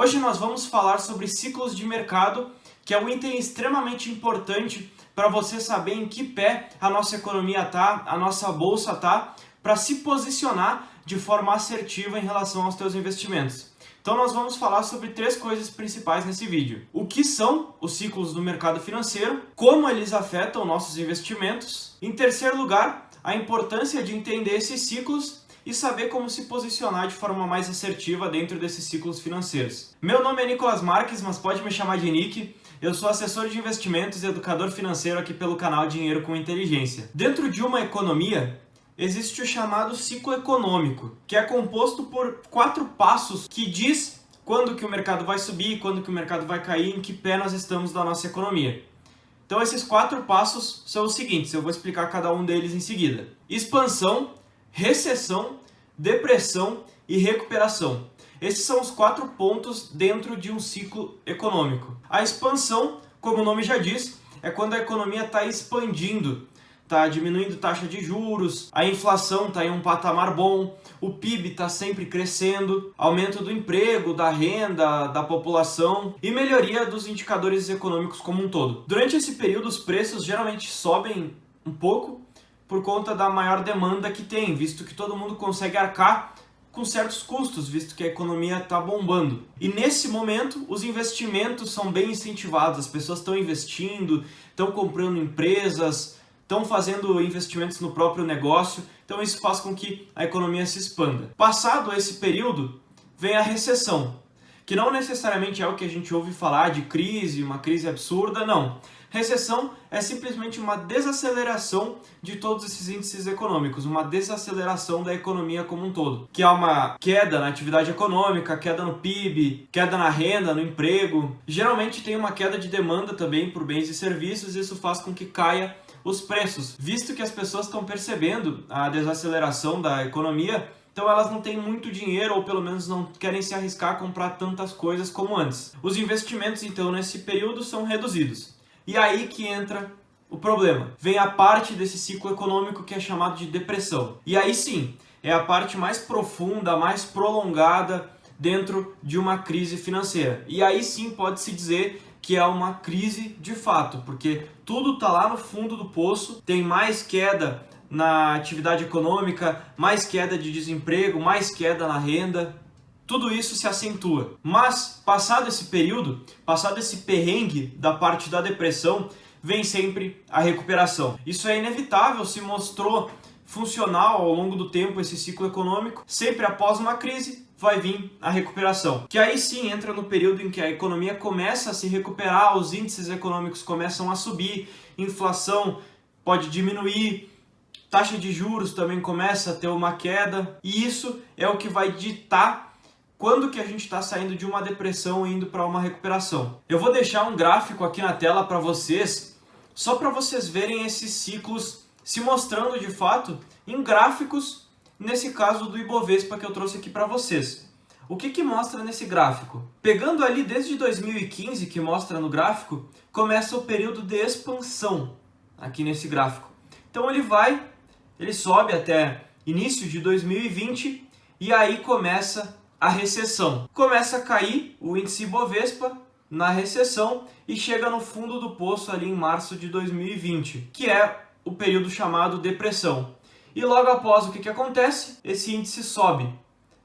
Hoje nós vamos falar sobre ciclos de mercado, que é um item extremamente importante para você saber em que pé a nossa economia está, a nossa bolsa está, para se posicionar de forma assertiva em relação aos teus investimentos. Então nós vamos falar sobre 3 coisas principais nesse vídeo. O que são os ciclos do mercado financeiro, como eles afetam nossos investimentos. Em terceiro lugar, a importância de entender esses ciclos e saber como se posicionar de forma mais assertiva dentro desses ciclos financeiros. Meu nome é Nicolas Marques, mas pode me chamar de Nick. Eu sou assessor de investimentos e educador financeiro aqui pelo canal Dinheiro com Inteligência. Dentro de uma economia, existe o chamado ciclo econômico, que é composto por 4 passos que diz quando que o mercado vai subir, quando que o mercado vai cair, em que pé nós estamos da nossa economia. Então esses 4 passos são os seguintes, eu vou explicar cada um deles em seguida. Expansão, recessão, depressão e recuperação. Esses são os 4 pontos dentro de um ciclo econômico. A expansão, como o nome já diz, é quando a economia está expandindo, está diminuindo taxa de juros, a inflação está em um patamar bom, o PIB está sempre crescendo, aumento do emprego, da renda, da população e melhoria dos indicadores econômicos como um todo. Durante esse período, os preços geralmente sobem um pouco por conta da maior demanda que tem, visto que todo mundo consegue arcar com certos custos, visto que a economia está bombando. E nesse momento, os investimentos são bem incentivados, as pessoas estão investindo, estão comprando empresas, estão fazendo investimentos no próprio negócio, então isso faz com que a economia se expanda. Passado esse período, vem a recessão, que não necessariamente é o que a gente ouve falar de crise, uma crise absurda, não. Recessão é simplesmente uma desaceleração de todos esses índices econômicos, uma desaceleração da economia como um todo, que é uma queda na atividade econômica, queda no PIB, queda na renda, no emprego. Geralmente tem uma queda de demanda também por bens e serviços, e isso faz com que caia os preços, visto que as pessoas estão percebendo a desaceleração da economia, então elas não têm muito dinheiro ou pelo menos não querem se arriscar a comprar tantas coisas como antes. Os investimentos então nesse período são reduzidos. E aí que entra o problema. Vem a parte desse ciclo econômico que é chamado de depressão. E aí sim, é a parte mais profunda, mais prolongada dentro de uma crise financeira. E aí sim pode-se dizer que é uma crise de fato, porque tudo está lá no fundo do poço, tem mais queda na atividade econômica, mais queda de desemprego, mais queda na renda, tudo isso se acentua. Mas, passado esse período, passado esse perrengue da parte da depressão, vem sempre a recuperação. Isso é inevitável, se mostrou funcional ao longo do tempo esse ciclo econômico. Sempre após uma crise, vai vir a recuperação, que aí sim entra no período em que a economia começa a se recuperar, os índices econômicos começam a subir, inflação pode diminuir, taxa de juros também começa a ter uma queda, e isso é o que vai ditar quando que a gente está saindo de uma depressão e indo para uma recuperação. Eu vou deixar um gráfico aqui na tela para vocês, só para vocês verem esses ciclos se mostrando de fato em gráficos, nesse caso do Ibovespa que eu trouxe aqui para vocês. O que mostra nesse gráfico? Pegando ali desde 2015, que mostra no gráfico, começa o período de expansão aqui nesse gráfico. Então ele sobe até início de 2020 e aí começa a recessão. Começa a cair o índice Ibovespa na recessão e chega no fundo do poço ali em março de 2020, que é o período chamado depressão. E logo após o que acontece? Esse índice sobe.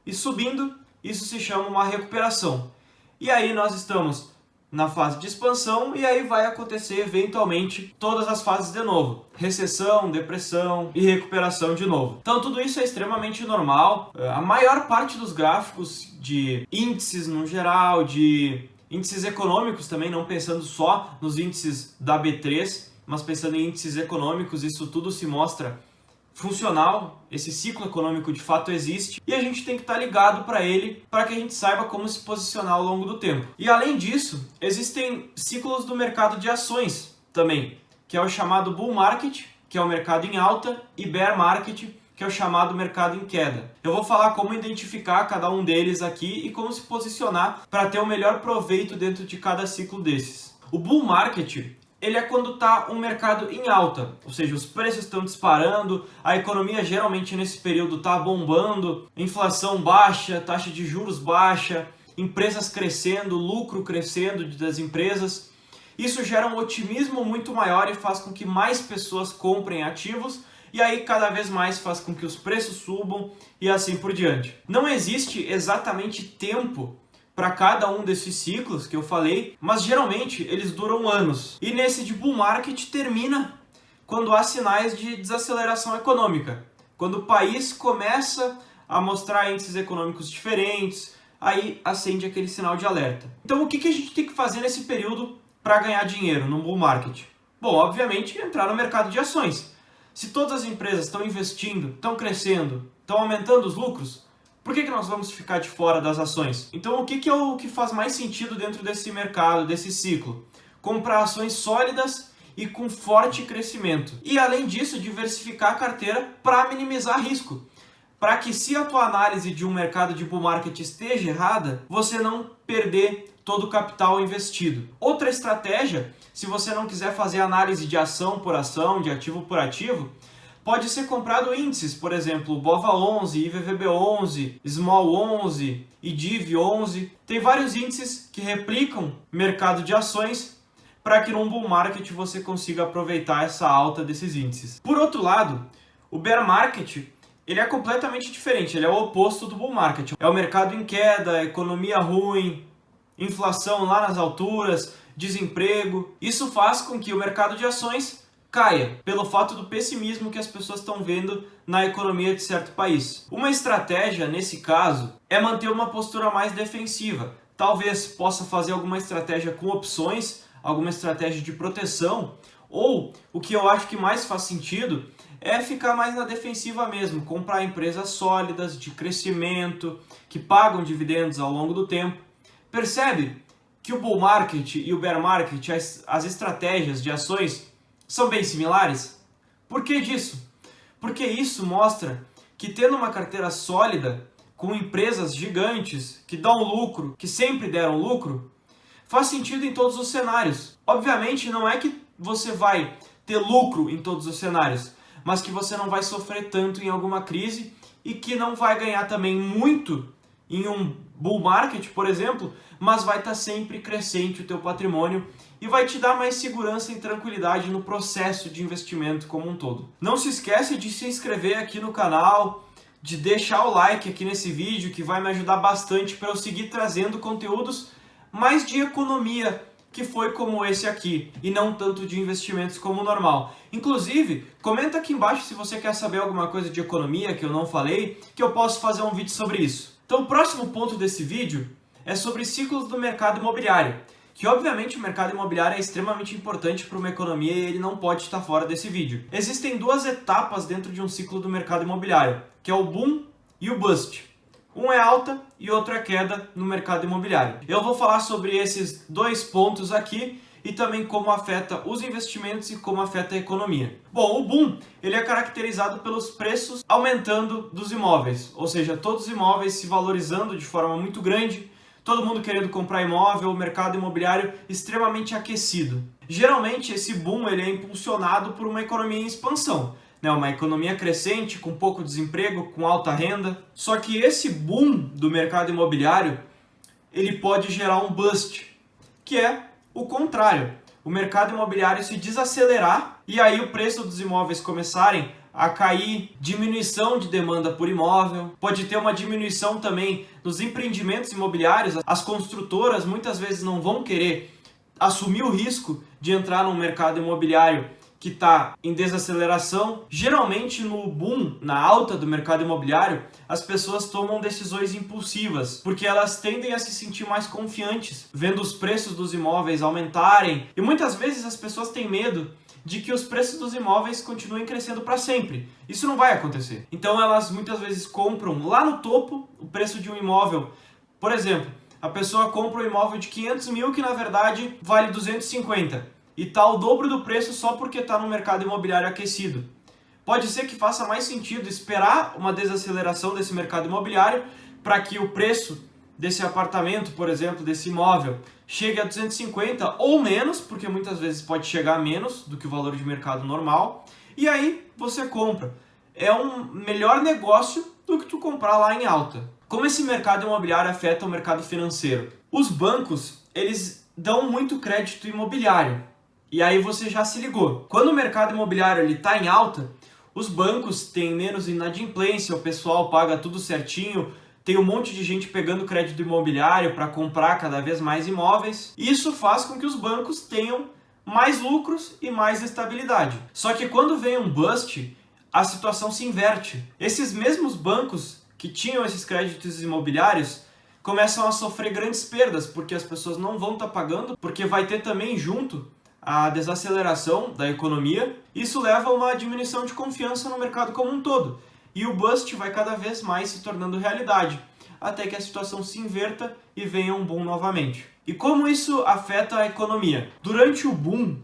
E subindo, isso se chama uma recuperação. E aí nós estamos na fase de expansão e aí vai acontecer eventualmente todas as fases de novo. Recessão, depressão e recuperação de novo. Então tudo isso é extremamente normal. A maior parte dos gráficos de índices no geral, de índices econômicos também, não pensando só nos índices da B3, mas pensando em índices econômicos, isso tudo se mostra funcional, esse ciclo econômico de fato existe e a gente tem que estar ligado para ele para que a gente saiba como se posicionar ao longo do tempo. E além disso, existem ciclos do mercado de ações também, que é o chamado bull market, que é o mercado em alta, e bear market, que é o chamado mercado em queda. Eu vou falar como identificar cada um deles aqui e como se posicionar para ter o melhor proveito dentro de cada ciclo desses. O bull market ele é quando está um mercado em alta, ou seja, os preços estão disparando, a economia geralmente nesse período está bombando, inflação baixa, taxa de juros baixa, empresas crescendo, lucro crescendo das empresas. Isso gera um otimismo muito maior e faz com que mais pessoas comprem ativos e aí cada vez mais faz com que os preços subam e assim por diante. Não existe exatamente tempo para cada um desses ciclos que eu falei, mas geralmente eles duram anos. E nesse de bull market termina quando há sinais de desaceleração econômica. Quando o país começa a mostrar índices econômicos diferentes, aí acende aquele sinal de alerta. Então o que a gente tem que fazer nesse período para ganhar dinheiro no bull market? Bom, obviamente entrar no mercado de ações. Se todas as empresas estão investindo, estão crescendo, estão aumentando os lucros, por que nós vamos ficar de fora das ações? Então o que é o que faz mais sentido dentro desse mercado, desse ciclo? Comprar ações sólidas e com forte crescimento. E além disso, diversificar a carteira para minimizar risco. Para que se a tua análise de um mercado de bull market esteja errada, você não perder todo o capital investido. Outra estratégia, se você não quiser fazer análise de ação por ação, de ativo por ativo, pode ser comprado índices, por exemplo, BOVA11, IVVB11, SMAL11 e DIV11. Tem vários índices que replicam mercado de ações para que num bull market você consiga aproveitar essa alta desses índices. Por outro lado, o bear market ele é completamente diferente, ele é o oposto do bull market. É o mercado em queda, economia ruim, inflação lá nas alturas, desemprego. Isso faz com que o mercado de ações caia, pelo fato do pessimismo que as pessoas estão vendo na economia de certo país. Uma estratégia, nesse caso, é manter uma postura mais defensiva. Talvez possa fazer alguma estratégia com opções, alguma estratégia de proteção, ou o que eu acho que mais faz sentido é ficar mais na defensiva mesmo, comprar empresas sólidas, de crescimento, que pagam dividendos ao longo do tempo. Percebe que o bull market e o bear market, as estratégias de ações, são bem similares? Por que disso? Porque isso mostra que tendo uma carteira sólida, com empresas gigantes, que dão lucro, que sempre deram lucro, faz sentido em todos os cenários. Obviamente não é que você vai ter lucro em todos os cenários, mas que você não vai sofrer tanto em alguma crise e que não vai ganhar também muito em um bull market, por exemplo, mas vai estar sempre crescente o teu patrimônio e vai te dar mais segurança e tranquilidade no processo de investimento como um todo. Não se esquece de se inscrever aqui no canal, de deixar o like aqui nesse vídeo, que vai me ajudar bastante para eu seguir trazendo conteúdos mais de economia, que foi como esse aqui, e não tanto de investimentos como normal. Inclusive, comenta aqui embaixo se você quer saber alguma coisa de economia que eu não falei, que eu posso fazer um vídeo sobre isso. Então o próximo ponto desse vídeo é sobre ciclos do mercado imobiliário, que obviamente o mercado imobiliário é extremamente importante para uma economia e ele não pode estar fora desse vídeo. Existem duas etapas dentro de um ciclo do mercado imobiliário, que é o boom e o bust. Um é alta e outro é queda no mercado imobiliário. Eu vou falar sobre esses dois pontos aqui e também como afeta os investimentos e como afeta a economia. Bom, o boom ele é caracterizado pelos preços aumentando dos imóveis, ou seja, todos os imóveis se valorizando de forma muito grande, todo mundo querendo comprar imóvel, o mercado imobiliário extremamente aquecido. Geralmente esse boom ele é impulsionado por uma economia em expansão, uma economia crescente, com pouco desemprego, com alta renda. Só que esse boom do mercado imobiliário, ele pode gerar um bust, que é o contrário. O mercado imobiliário se desacelerar e aí o preço dos imóveis começarem a cair, diminuição de demanda por imóvel, pode ter uma diminuição também nos empreendimentos imobiliários. As construtoras muitas vezes não vão querer assumir o risco de entrar no mercado imobiliário que está em desaceleração. Geralmente no boom, na alta do mercado imobiliário, as pessoas tomam decisões impulsivas, porque elas tendem a se sentir mais confiantes, vendo os preços dos imóveis aumentarem, e muitas vezes as pessoas têm medo de que os preços dos imóveis continuem crescendo para sempre. Isso não vai acontecer. Então elas muitas vezes compram lá no topo o preço de um imóvel. Por exemplo, a pessoa compra um imóvel de 500 mil que na verdade vale 250. E está o dobro do preço só porque está no mercado imobiliário aquecido. Pode ser que faça mais sentido esperar uma desaceleração desse mercado imobiliário para que o preço desse apartamento, por exemplo, desse imóvel, chegue a 250 ou menos, porque muitas vezes pode chegar a menos do que o valor de mercado normal, e aí você compra. É um melhor negócio do que tu comprar lá em alta. Como esse mercado imobiliário afeta o mercado financeiro? Os bancos, eles dão muito crédito imobiliário. E aí você já se ligou. Quando o mercado imobiliário está em alta, os bancos têm menos inadimplência, o pessoal paga tudo certinho, tem um monte de gente pegando crédito imobiliário para comprar cada vez mais imóveis. Isso faz com que os bancos tenham mais lucros e mais estabilidade. Só que quando vem um bust, a situação se inverte. Esses mesmos bancos que tinham esses créditos imobiliários começam a sofrer grandes perdas, porque as pessoas não vão estar pagando, porque vai ter também junto a desaceleração da economia. Isso leva a uma diminuição de confiança no mercado como um todo. E o bust vai cada vez mais se tornando realidade, até que a situação se inverta e venha um boom novamente. E como isso afeta a economia? Durante o boom,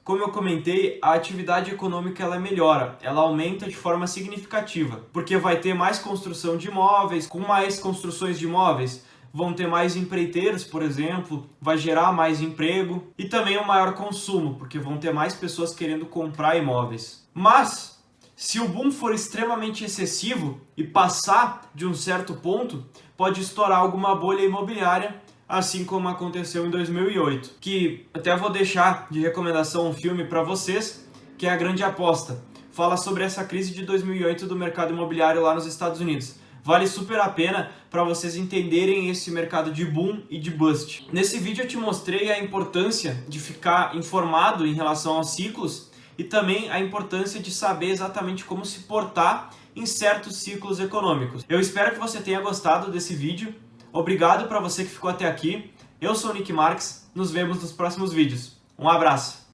como eu comentei, a atividade econômica ela melhora, ela aumenta de forma significativa, porque vai ter mais construção de imóveis, com mais construções de imóveis, vão ter mais empreiteiros, por exemplo, vai gerar mais emprego e também um maior consumo, porque vão ter mais pessoas querendo comprar imóveis. Mas, se o boom for extremamente excessivo e passar de um certo ponto, pode estourar alguma bolha imobiliária, assim como aconteceu em 2008. Que até vou deixar de recomendação um filme para vocês, que é A Grande Aposta. Fala sobre essa crise de 2008 do mercado imobiliário lá nos Estados Unidos. Vale super a pena para vocês entenderem esse mercado de boom e de bust. Nesse vídeo eu te mostrei a importância de ficar informado em relação aos ciclos e também a importância de saber exatamente como se portar em certos ciclos econômicos. Eu espero que você tenha gostado desse vídeo. Obrigado para você que ficou até aqui. Eu sou o Nick Marques. Nos vemos nos próximos vídeos. Um abraço!